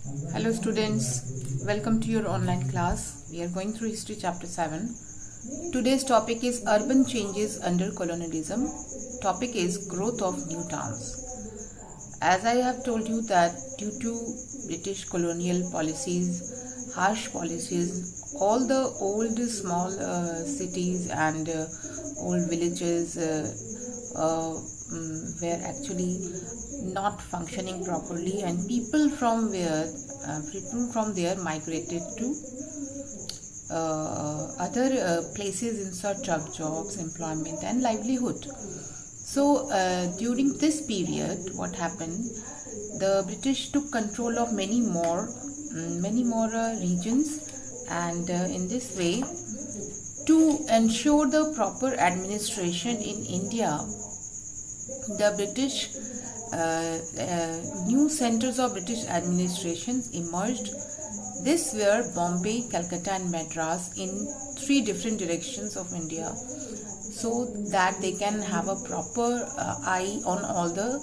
Hello students, welcome to your online class. We are going through history chapter 7. Today's topic is urban changes under colonialism. Topic is growth of new towns. As I have told you that due to British colonial policies, harsh policies, all the old small cities and old villages were actually not functioning properly, and people from there migrated to other places in search of jobs, employment and livelihood. So during this period, what happened, the British took control of many more regions, and in this way, to ensure the proper administration in India, the British new centers of British administration emerged. These were Bombay, Calcutta and Madras in 3 different directions of India, so that they can have a proper eye on all the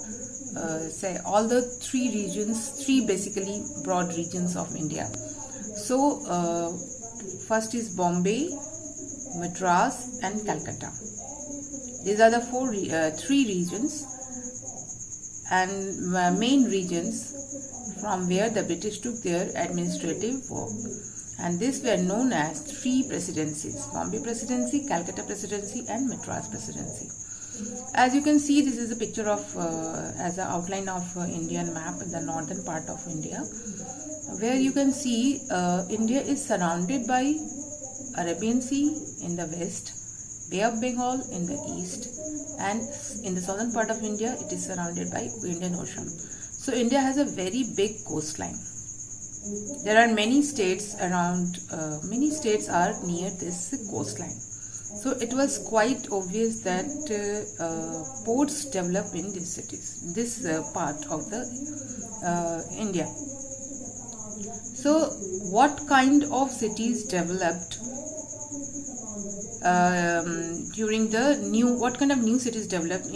3 regions, 3 basically broad regions of India. So first is Bombay, Madras and Calcutta. These are the 3 regions and main regions from where the British took their administrative work, and these were known as 3 presidencies: Bombay Presidency, Calcutta Presidency and Madras Presidency. As you can see, this is a picture of as an outline of Indian map in the northern part of India, where you can see India is surrounded by Arabian Sea in the west, Bay of Bengal in the east, and in the southern part of India it is surrounded by Indian Ocean. So India has a very big coastline. There are many states around, many states are near this coastline. So it was quite obvious that ports develop in these cities, this part of the India. So what kind of cities developed what kind of new cities developed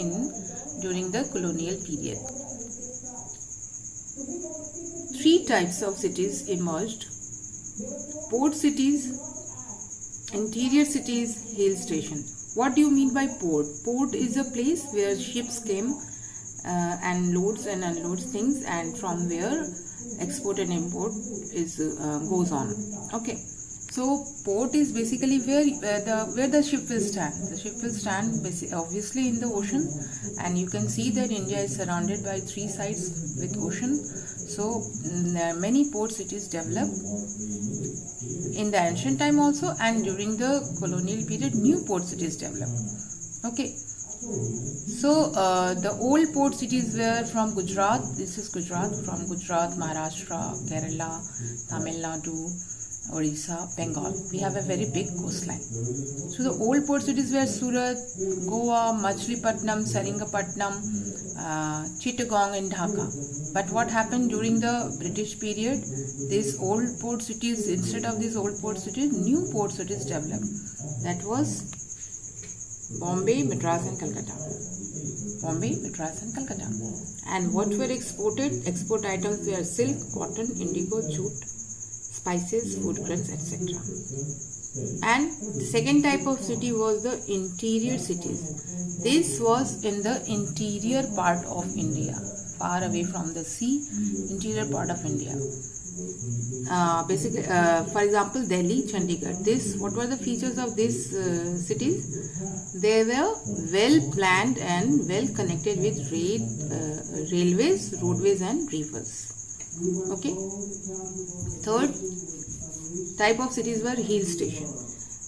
during the colonial period? 3 types of cities emerged: port cities, interior cities, hill station. What do you mean by port? Port is a place where ships came and loads and unloads things, and from where export and import goes on. Okay. So port is basically where the ship will stand. The ship will stand obviously in the ocean, and you can see that India is surrounded by 3 sides with ocean. So many port cities developed in the ancient time also, and during the colonial period new port cities developed. Okay. So the old port cities were from Gujarat. This is Gujarat. From Gujarat, Maharashtra, Kerala, Tamil Nadu, Orissa, Bengal. We have a very big coastline. So the old port cities were Surat, Goa, Machilipatnam, Seringamapatnam, Chittagong and Dhaka. But what happened during the British period? These old port cities, instead of these old port cities, new port cities developed. That was Bombay, Madras and Calcutta. Bombay, Madras and Calcutta. And what were exported? Export items were silk, cotton, indigo, jute, spices, food grains, etc. And the second type of city was the interior cities. This was in the interior part of India, far away from the sea, interior part of India. Basically, for example, Delhi, Chandigarh. What were the features of these cities? They were well planned and well connected with railways, roadways and rivers. Okay. Third type of cities were hill station.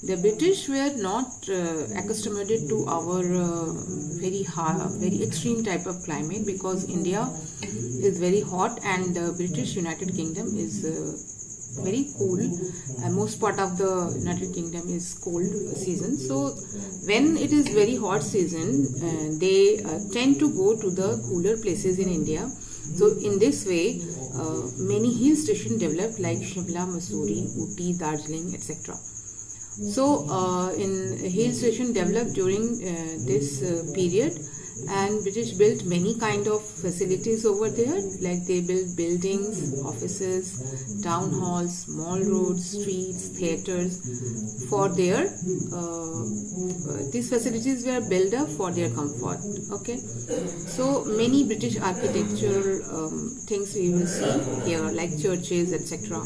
The British were not accustomed to our very extreme type of climate, because India is very hot and the British United Kingdom is very cool. Most part of the United Kingdom is cold season. So when it is very hot season, they tend to go to the cooler places in India. So in this way, many hill stations developed like Shimla, Mussoorie, Ooty, Darjeeling, etc. So in hill station developed during this period, and British built many kind of facilities over there, like they built buildings, offices, town halls, mall roads, streets, theaters for their these facilities were built up for their comfort. Okay, so many British architectural things we will see here, like churches, etc.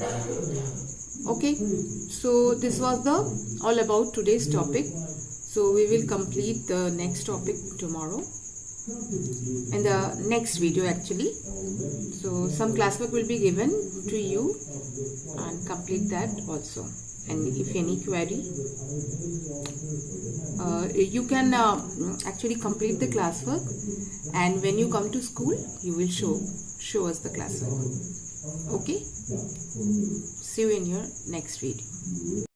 Okay, so this was the all about today's topic. So we will complete the next topic tomorrow in the next video actually. So some classwork will be given to you and complete that also. And if any query, you can actually complete the classwork, and when you come to school you will show us the classwork. Okay, see you in your next video.